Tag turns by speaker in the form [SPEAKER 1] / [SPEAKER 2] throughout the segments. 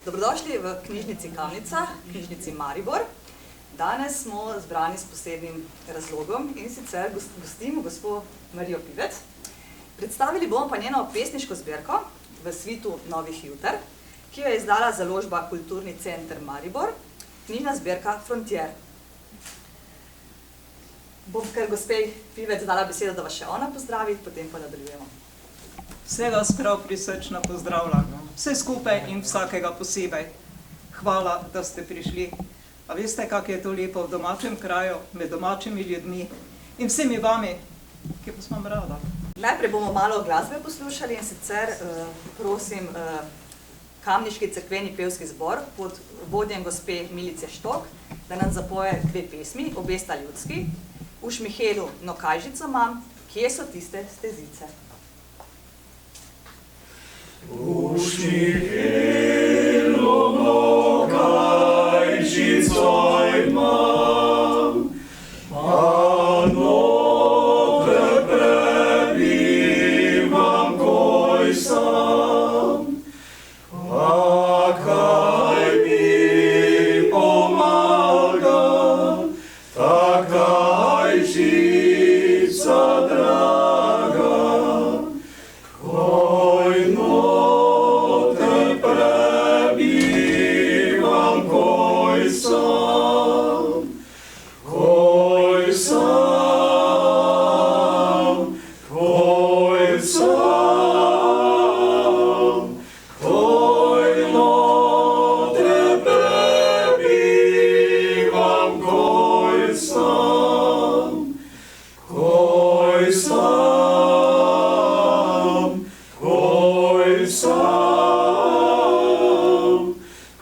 [SPEAKER 1] Dobrodošli v knjižnici Kamnica, knjižnici Maribor. Danes smo zbrani s posebnim razlogom in sicer gostimo gospo Marijo Pivec. Predstavili bomo pa njeno pesniško zbirko v svitu Novih juter, ki jo je izdala založba Kulturni center Maribor, knjižna zbirka Frontier. Bom kar gospej Pivec dala besedo, da vas še ona pozdravi, potem pa nadaljujemo.
[SPEAKER 2] Vse vas prav prisrčno pozdravljam, vse skupaj in vsakega posebej. Hvala, da ste prišli. A veste, kako je to lepo v domačem kraju, med domačimi ljudmi in vsemi vami, ki vas imam rada.
[SPEAKER 1] Najprej bomo malo glasbe poslušali in sicer prosim Kamniški cerkveni pevski zbor pod vodjem gospe Milice Štok, da nam zapoje dve pesmi, obe sta ljudski. V Šmihelu No kajžico mam, kje so tiste stezice?
[SPEAKER 3] V Šmihelu no kajžico imam, a noter prebivam, koj sam, a kaj mi pomaga, ta kajžica draga, koj noter prebivam, koj sam, koj sam, koj sam, koj noter prebivam, koj sam, koj sam, koj sam,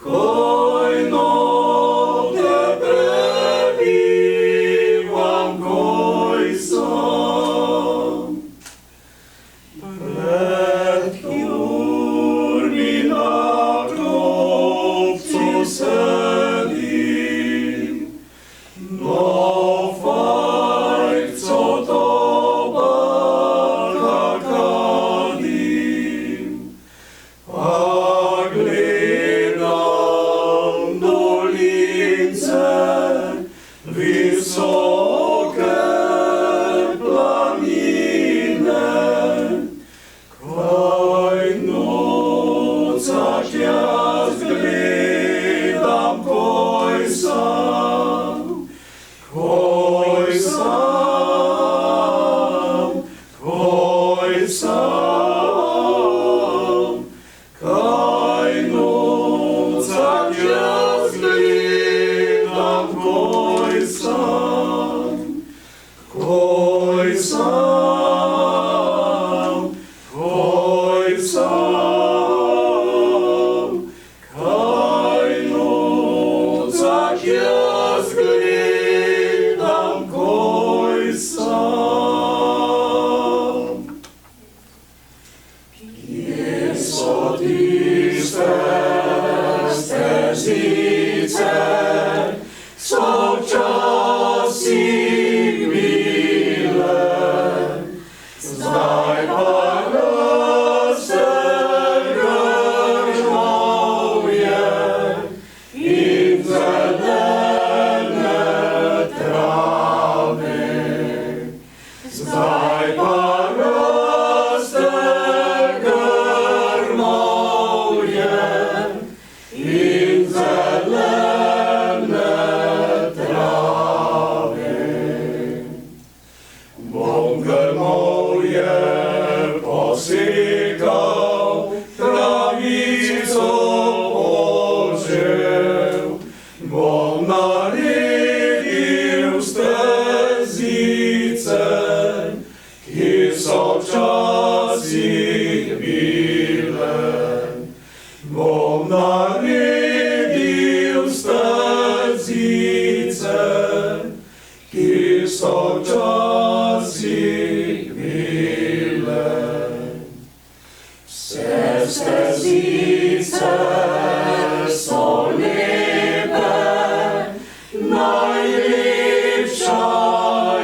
[SPEAKER 3] koj noter prebivam, koj sam. Pred jurmi na klopcu sedim, no fajco tobaka kadim, a gledam dolince, visoke planine, kaj nocah jaz gledam, koj sam, koj sam, koj sam, kaj nocah jaz gledam, koj sam, koj sam, koj sam, kaj nocah jaz gledam, koj sam. Kje so tiste stezice, so včasih bile, zdaj pa raztrgavje in zelene trave. Zdaj pa raztrgavje in zelene trave. Bom grmovje posekal, travico požel, bom naredil stezice, ki so včasih bile. Bom naredil stezice, ki so včasih bile. Vse stezice so lepe, najlepša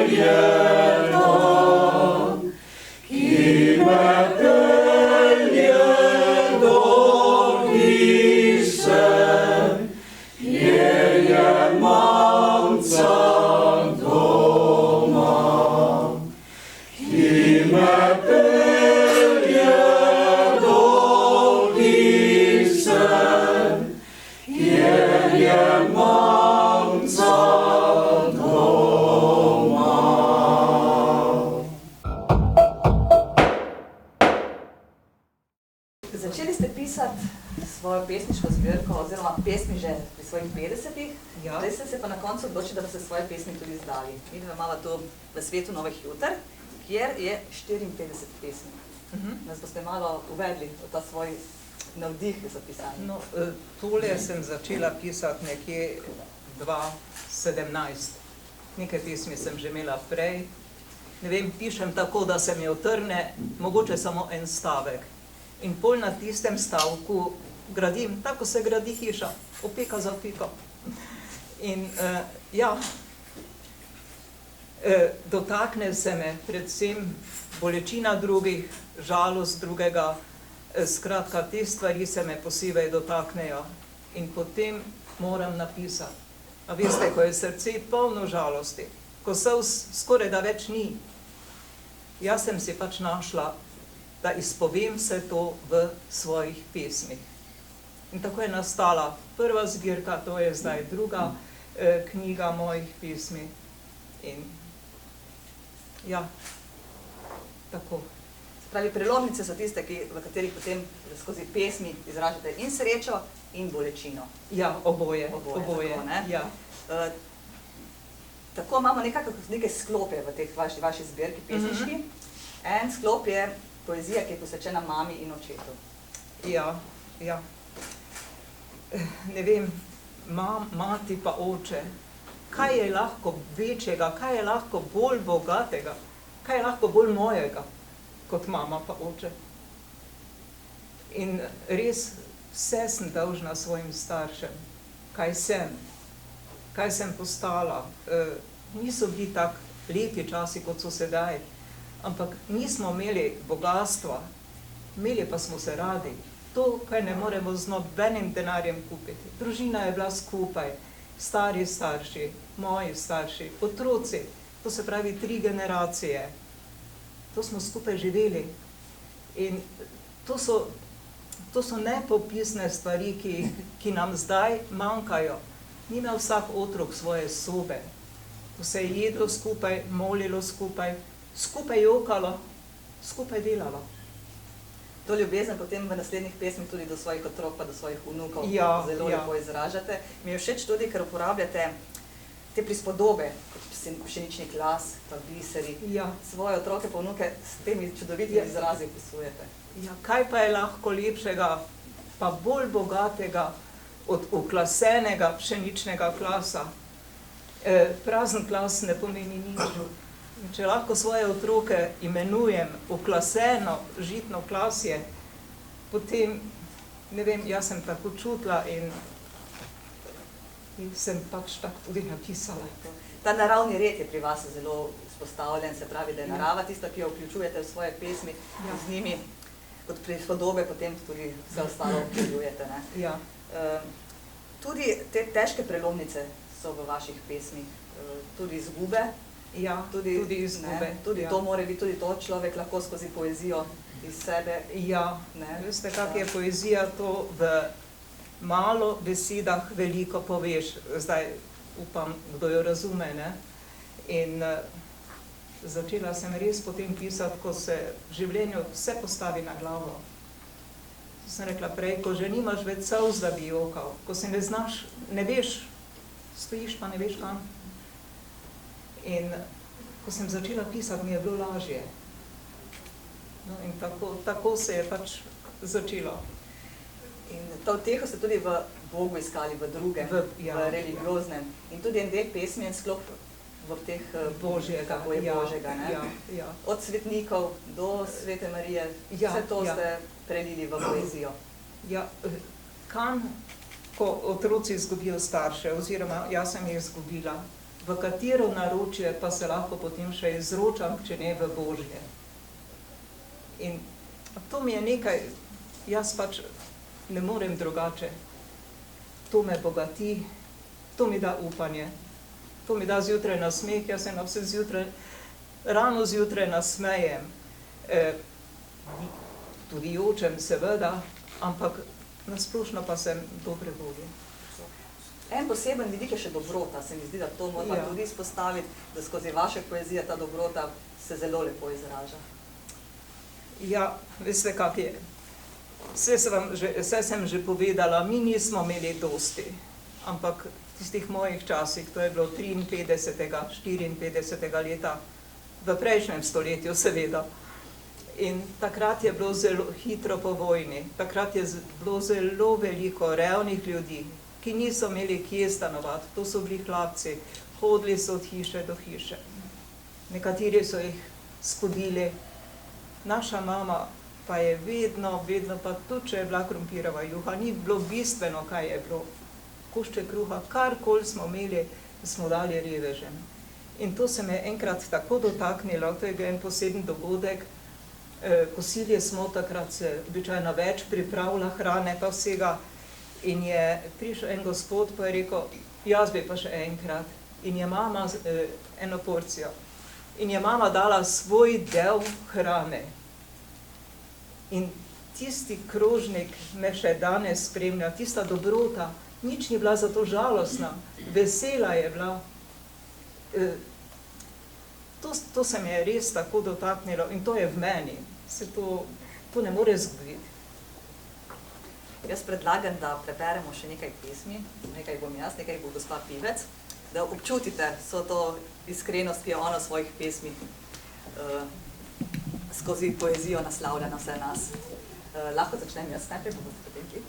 [SPEAKER 3] je ta, ki me
[SPEAKER 1] Začeli ste pisati svojo pesniško zbirko oziroma pesmi že pri svojih 50-ih,
[SPEAKER 2] Ja.
[SPEAKER 1] zdaj ste se pa na koncu odločili, da boste svoje pesmi tudi izdali. Midva imava to v svetu novih juter, kjer je 54 pesmi. Nas boste malo uvedli v ta svoj navdih za pisanje.
[SPEAKER 2] No, tole sem začela pisati nekje 2017. Nekaj pesmi sem že imela prej. Ne vem, pišem tako, da se mi otrne mogoče samo en stavek. In pol na tistem stavku gradim, tako se gradi hiša, opeka za opeko. In dotakne se me predvsem bolečina drugih, žalost drugega, skratka, te stvari se me posebej dotaknejo in potem moram napisati. A veste, ko je srce polno žalosti, ko solz skoraj da več ni, jaz sem si pač našla, da izpovem vse to v svojih pesmih. In tako je nastala prva zbirka, to je zdaj druga knjiga mojih pesmi. In ja, tako.
[SPEAKER 1] Pravi, prelomnice so tiste, v katerih potem skozi pesmi izražate in srečo in bolečino.
[SPEAKER 2] Ja, oboje.
[SPEAKER 1] Tako, ne?
[SPEAKER 2] Ja.
[SPEAKER 1] Tako imamo neke sklope v teh vaši zbirki pesniški. En sklop je poezija, ki je posvečena mami in očetu.
[SPEAKER 2] Ja. Ne vem, mati pa oče, kaj je lahko večjega, kaj je lahko bolj bogatega, kaj je lahko bolj mojega, kot mama pa oče. In res vse sem dolžna svojim staršem, kaj sem postala. Niso bili tako lepi časi, kot so sedaj, ampak nismo imeli bogatstva, imeli pa smo se radi. To, kaj ne moremo z nobenim denarjem kupiti. Družina je bila skupaj, stari starši, moji starši, otroci, to se pravi 3 generacije. To smo skupaj živeli. In to so nepopisne stvari, ki nam zdaj manjkajo. Ni imel vsak otrok svoje sobe. To se je jedlo skupaj, molilo skupaj, skupaj jokalo, skupaj delalo.
[SPEAKER 1] To ljubezen potem v naslednjih pesmih tudi do svojih otrok pa do svojih vnukov zelo lepo izražate. Mi je všeč tudi, ker uporabljate te prispodobe, kot pšenični klas, pa biseri. Svoje otroke pa vnuke s temi čudovitimi izrazi opisujete.
[SPEAKER 2] Ja, kaj pa je lahko lepšega, pa bolj bogatega od uklasenega pšeničnega klasa? Prazen klas ne pomeni nič. Če lahko svoje otroke imenujem uklaseno žitno klasje, potem, ne vem, jaz sem tako čutila in sem pač tako tudi napisala.
[SPEAKER 1] Ta naravni red je pri vas zelo izpostavljen, se pravi, da je narava tista, ki jo vključujete v svoje pesmi, z njimi kot prispodobe potem tudi vse ostalo vključujete. Tudi te težke prelomnice so v vaših pesmih, tudi izgube.
[SPEAKER 2] Ja, tudi izgube.
[SPEAKER 1] Tudi to mora biti, tudi to človek lahko skozi poezijo iz sebe.
[SPEAKER 2] Ja, veste, kak je poezija, to v malo besedah veliko poveš. Zdaj upam, kdo jo razume, ne? In začela sem res potem pisati, ko se v življenju vse postavi na glavo. Sem rekla prej, ko že nimaš več solz, da bi jokal, ko se ne znaš, ne veš, stojiš pa ne veš kam. In ko sem začela pisati, mi je bilo lažje. No, in tako se je pač začelo.
[SPEAKER 1] In to teho ste tudi v Bogu iskali, v drugem, v religioznem. In tudi en del pesmi, en sklop v teh
[SPEAKER 2] Božjega.
[SPEAKER 1] Od svetnikov do Svete Marije, vse to ste prelili v poezijo.
[SPEAKER 2] Ja, kam, ko otroci izgubijo starše, oziroma jaz sem jih izgubila, v katero naročje pa se lahko potem še izročam, če ne v Božje. In to mi je nekaj, jaz pač ne morem drugače. To me bogati, to mi da upanje, to mi da zjutraj nasmeh, jaz se na vse zjutraj, rano zjutraj nasmejem. Tudi jočem, seveda, ampak nasplošno pa sem dobre volje.
[SPEAKER 1] En poseben vidik je še dobrota, se mi zdi, da to moramo tudi izpostaviti, da skozi vaše poezije ta dobrota se zelo lepo izraža.
[SPEAKER 2] Ja, veste, kak je. Vse sem že povedala, mi nismo imeli dosti, ampak v tistih mojih časih, to je bilo 53. 54. leta, v prejšnjem stoletju seveda. In takrat je bilo zelo hitro po vojni, takrat je bilo zelo veliko revnih ljudi, ki niso imeli kje stanovati, to so bili hlapci, hodili so od hiše do hiše. Nekateri so jih skodili, naša mama pa je vedno, pa tudi, če je bila krompirova juha, ni bilo bistveno, kaj je bilo. Košček kruha, karkoli smo imeli, smo dali revežem. In to se me je enkrat tako dotaknilo, to je bil en poseben dogodek, kosili smo takrat se običajno več pripravila hrane pa vsega in je prišel en gospod pa je rekel, jaz bi pa še enkrat. In je mama eno porcijo. In je mama dala svoj del hrane. In tisti krožnik me še danes spremlja, tista dobrota, nič ni bila zato žalostna, vesela je bila. To se me je res tako dotaknilo in to je v meni, se to ne more zgoditi.
[SPEAKER 1] Jaz predlagam, da preberemo še nekaj pesmi, nekaj bom jaz, nekaj bo gospa Pivec, da občutite vso to iskrenost, ki je ona v svojih pesmih skozi poezijo naslavlja na vse nas. Lahko začnem jaz najprej, pa boste potem ki?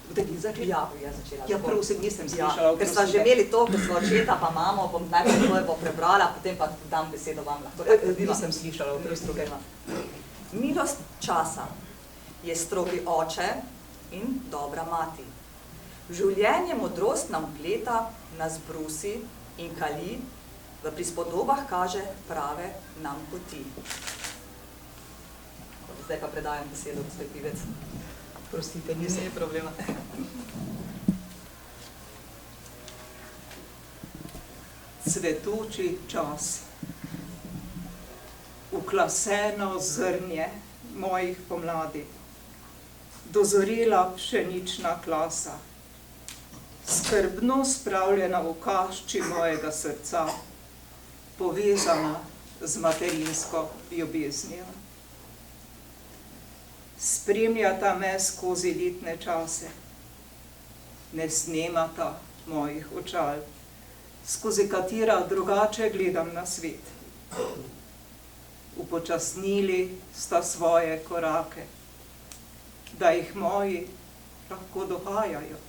[SPEAKER 2] Boste ki začeli?
[SPEAKER 1] Ja, bo jaz začela.
[SPEAKER 2] Ja, prosim, nisem slišala.
[SPEAKER 1] Ker sva že imeli to, ko sva očeta pa mamo, bom najprej tvoje bo prebrala, potem pa dam besedo vam lahko.
[SPEAKER 2] Nisem slišala, oprosti.
[SPEAKER 1] Milost časa je strogi oče in dobra mati. Življenje modrost nam pleta, nas brusi in kali, v prispodobah kaže prave nam poti. Zdaj pa predajam besedo, gospod Pivec.
[SPEAKER 2] Prostite, nisem problema. Cvetoči čas, uklaseno zrnje mojih pomladi, dozorela pšenična klasa, skrbno spravljena v kašči mojega srca, povezana z materinsko ljubeznijo. Spremljata me skozi letne čase, ne snemata mojih očal, skozi katera drugače gledam na svet. Upočasnili sta svoje korake, da jih moji lahko dohajajo.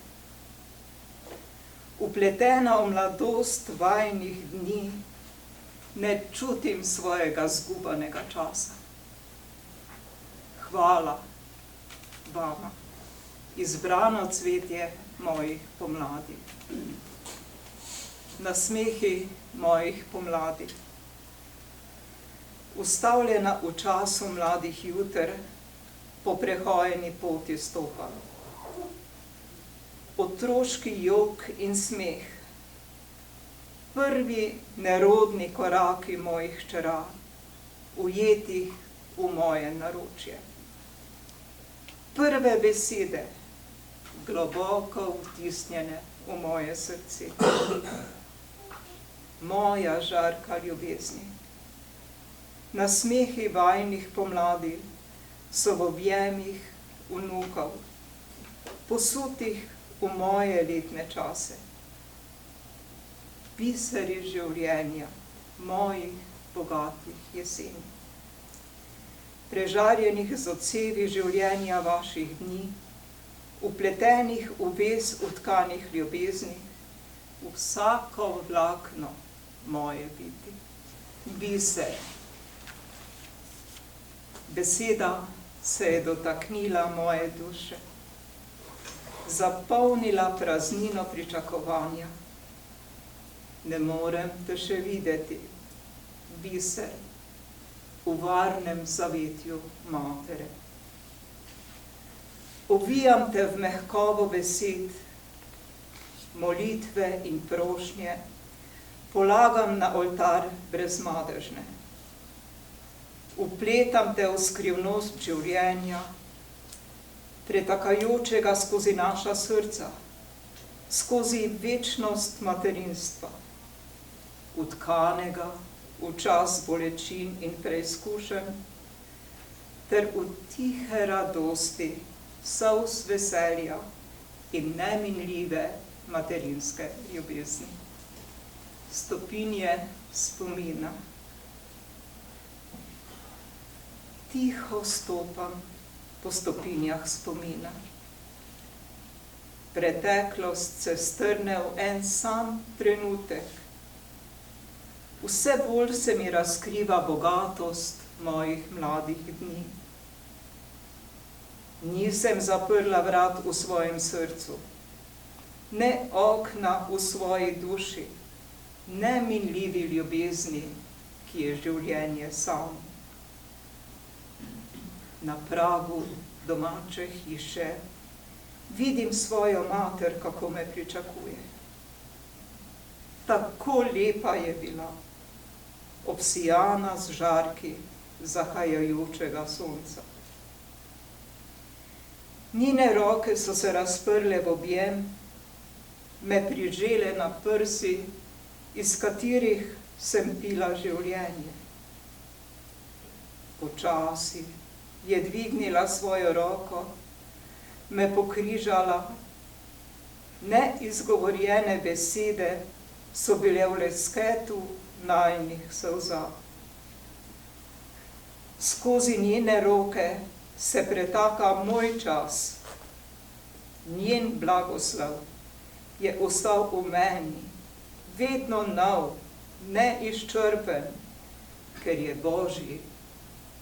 [SPEAKER 2] Upletena v mladost vajnih dni, ne čutim svojega zgubanega časa. Hvala vama, izbrano cvetje mojih pomladi. Nasmehi mojih pomladi, ustavljena v času mladih juter, po prehojeni poti stopa. Otroški jok in smeh, prvi nerodni koraki mojih hčera, ujetih v moje naročje. Prve besede, globoko vtisnjene v moje srce. Moja žarka ljubezni. Nasmehi vajnih pomladi so v objemih vnukov, posutih v moje letne čase. Biseri življenja mojih bogatih jeseni. Prežarjenih z odsevi življenja vaših dni, upletenih v vez utkanih ljubezni, v vsako vlakno moje biti. Biser. Beseda se je dotaknila moje duše, zapolnila praznino pričakovanja. Ne morem te še videti, biser, v varnem zavetju matere. Ovijam te v mehkobo besed, molitve in prošnje, polagam na oltar brezmadežne. Upletam te v skrivnost življenja, pretakajočega skozi naša srca, skozi večnost materinstva, utkanega v čas bolečin in preizkušenj, ter v tihe radosti solz veselja in neminljive materinske ljubezni. Stopinje spomina. Tiho stopam po stopinjah spomina. Preteklost se strne v en sam trenutek. Vse bolj se mi razkriva bogatost mojih mladih dni. Nisem zaprla vrat v svojem srcu, ne okna v svoji duši, ne minljivi ljubezni, ki je življenje samo. Na pragu domače hiše vidim svojo mater, kako me pričakuje. Tako lepa je bila, obsijana z žarki zahajajočega sonca. Njene roke so se razprle v objem, me prižele na prsi, iz katerih sem pila življenje. Počasi je dvignila svojo roko, me pokrižala, neizgovorjene besede so bile v lesketu najinih solza. Skozi njene roke se pretaka moj čas, njen blagoslov je ostal v meni, vedno nov, neizčrpen, ker je Božji,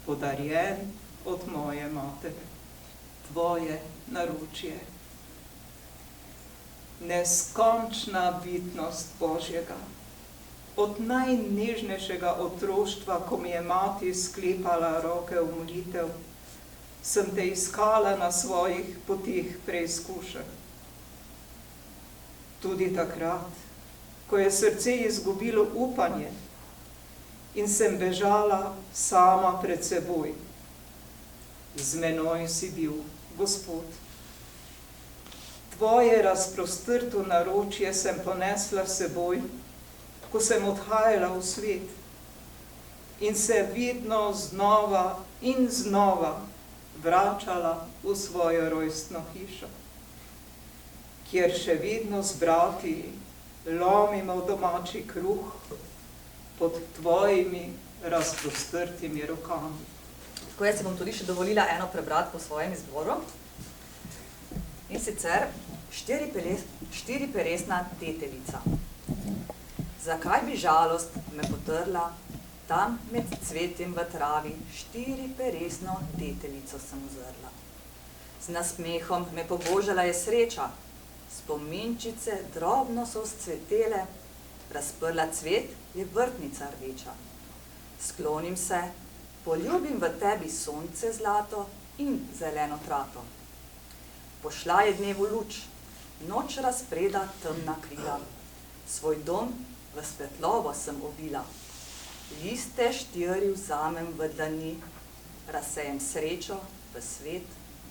[SPEAKER 2] podarjen od moje matere, tvoje naročje. Neskončna bitnost Božjega, od najnežnejšega otroštva, ko mi je mati sklepala roke v molitev, sem te iskala na svojih poteh preizkušenj. Tudi takrat, ko je srce izgubilo upanje in sem bežala sama pred seboj. Z menoj si bil, Gospod. Tvoje razprostrto naročje sem ponesla s seboj, ko sem odhajala v svet in se vedno znova in znova vračala v svojo rojstno hišo, kjer še vedno z brati lomimo domači kruh pod tvojimi razprostrtimi rokami.
[SPEAKER 1] Tako jaz si bom tudi še dovolila eno prebrati po svojem izboru. In sicer štiriperesna deteljica. Zakaj bi žalost me potrla, tam med cvetjem v travi štiriperesno deteljico sem uzrla. Z nasmehom me pobožala je sreča, spominčice drobno so vzcvetele, razprla cvet je vrtnica rdeča. Sklonim se, poljubim v tebi sonce zlato in zeleno trato. Pošla je dnevu luč, noč razpreda temna krila. Svoj dom v svetlobo sem ovila. Liste štiri vzamem v dlani, razsejem srečo v svet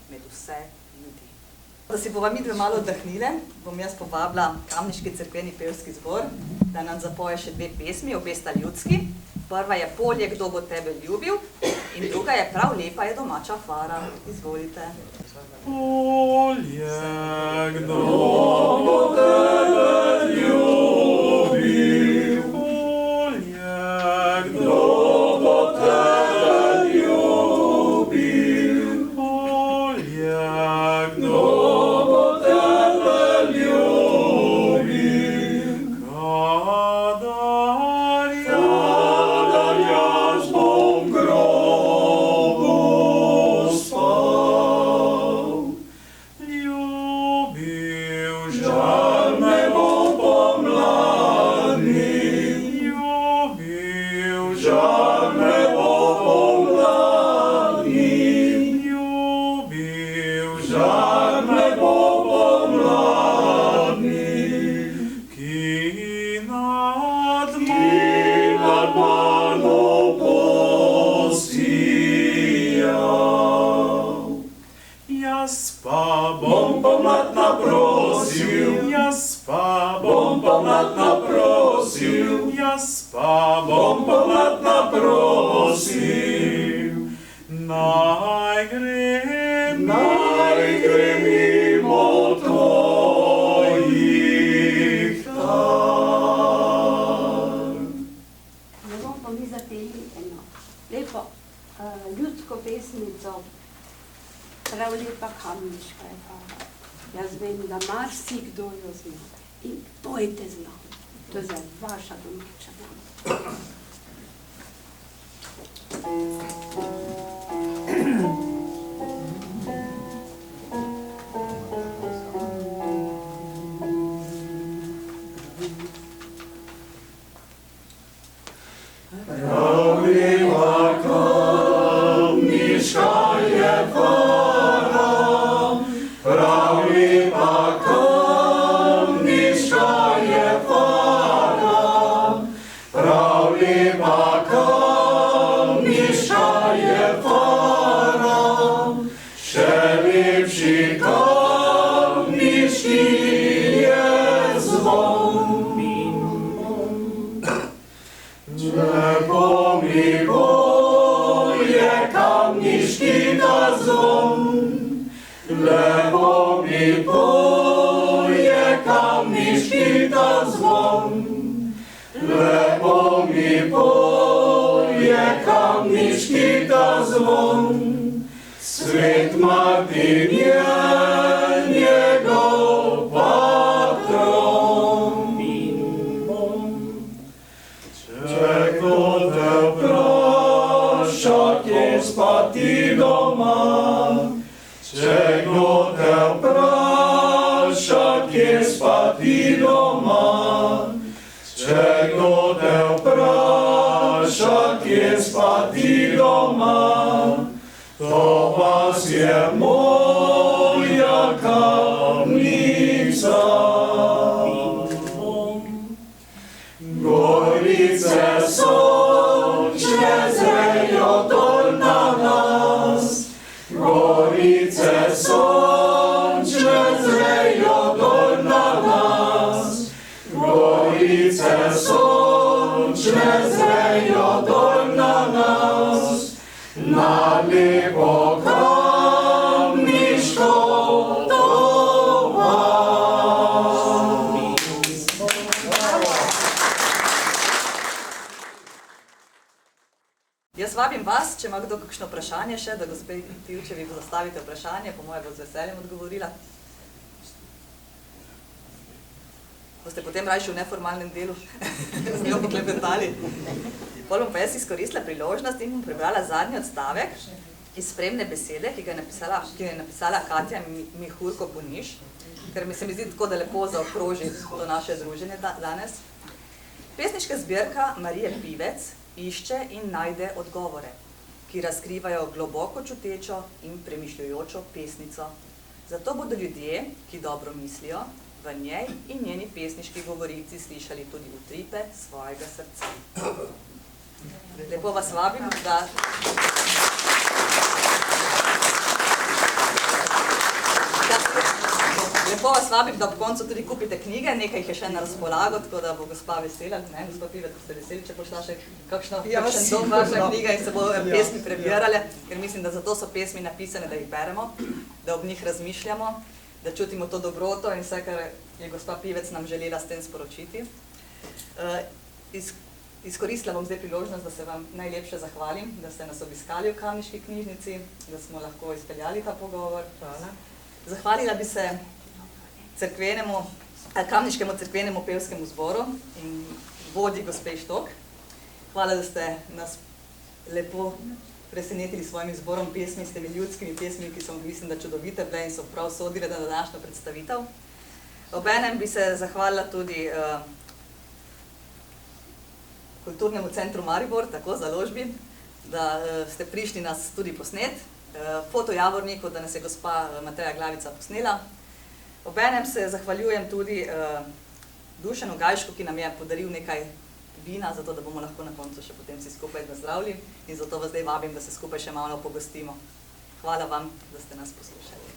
[SPEAKER 1] med vse ljudi. Da si bova midve malo oddahnile, bom jaz povabila Kamniški cerkveni pevski zbor, da nam zapoje še dve pesmi, obe sta ljudski. Prva je Polje, kdo bo tebe ljubil, in druga je Prav lepa je domača fara. Izvolite.
[SPEAKER 3] Polje, kdo bo tebe ljubil, polje, kdo bo tebe ljubil, polje, kdo bo tebe ljubil, kadar jaz bom v grobu spal, ljubil žal me bo pomladni, ljubil žal me bo pomladni, ljubil žal me bo pomladni, ki nad mano posijal. Jaz pa bom pomlad naprosil, jaz pa bom pomlad naprosil, jaz pa bom pomlad naprosil, naj gre naj gre mimo tvojih tal.
[SPEAKER 4] Ne bomo pa mi zapeli eno lepo ljudsko pesmico, prav lepa kamniška je pa. Jaz vem, da marsikdo jo zna. In pojte z nami. To je za vaša domača nam.
[SPEAKER 3] Prav lepa kamniška je fara, prav lepa kamniška je fara, prav lepa kamniška je fara, še lepši kamniški je zvon. Lepo mi poje kamniški ta zvon, lepo mi poje kamniški ta zvon, lepo mi poje kamniški ta zvon. Svet Martin je njegov patron. Če kdo te vpraša, kje spati doma, če kdo te vpraša, kje spati doma, če kdo te vpraša, kje spati doma, to vas je moja kamnica. Gorice sončne zrejo dol na nas, gorice sončne zrejo dol na nas, gorice sončne zrejo dol na nas, na lepo kamniško doma.
[SPEAKER 1] Jaz vabim vas, če ima kdo kakšno vprašanje še, da gospe Tivčevi zastavite vprašanje, po moje bo z veseljem odgovorila. Boste potem rajši v neformalnem delu z njo poklepetali. Potem bom pa jaz izkoristila priložnost in bom prebrala zadnji odstavek iz spremne besede, ki je napisala Katja Mihurko Poniš, ker se mi zdi tako, da lepo zaokroži to naše druženje danes. Pesniška zbirka Marije Pivec išče in najde odgovore, ki razkrivajo globoko čutečo in premišljujočo pesnico. Zato bodo ljudje, ki dobro mislijo, v njej in njeni pesniški govorici slišali tudi utripe svojega srca. Lepo vas vabim, da... Lepo vas vabim, da ob koncu tudi kupite knjige, nekaj jih je še na razpolago, tako da bo gospa vesela, ne, gospa Pivec, boste veseli, če bo šla še kakšen dom vaša knjiga in se bo pesmi prebirale, ker mislim, da zato so pesmi napisane, da jih beremo, da ob njih razmišljamo, da čutimo to dobroto in vse, kar je gospa Pivec nam želela s tem sporočiti. Izkoristila bom zdaj priložnost, da se vam najlepše zahvalim, da ste nas obiskali v Kamniški knjižnici, da smo lahko izpeljali ta pogovor. Zahvalila bi se Kamniškemu cerkvenemu pevskemu zboru in vodji gospe Štok. Hvala, da ste nas lepo presenetili s svojim zborom pesmi, s temi ljudskimi pesmi, ki so, mislim, da čudovite bile in so prav sodile na današnjo predstavitev. Obenem bi se zahvalila tudi Kulturnemu centru Maribor, tako založbi, da ste prišli nas tudi posnet, Fotojavorniku, da nas je gospa Mateja Glavica posnela. Obenem se zahvaljujem tudi Dušanu Gajšku, ki nam je podaril nekaj vina, zato da bomo lahko na koncu še potem vsi skupaj nazdravili in zato vas zdaj vabim, da se skupaj še malo pogostimo. Hvala vam, da ste nas poslušali.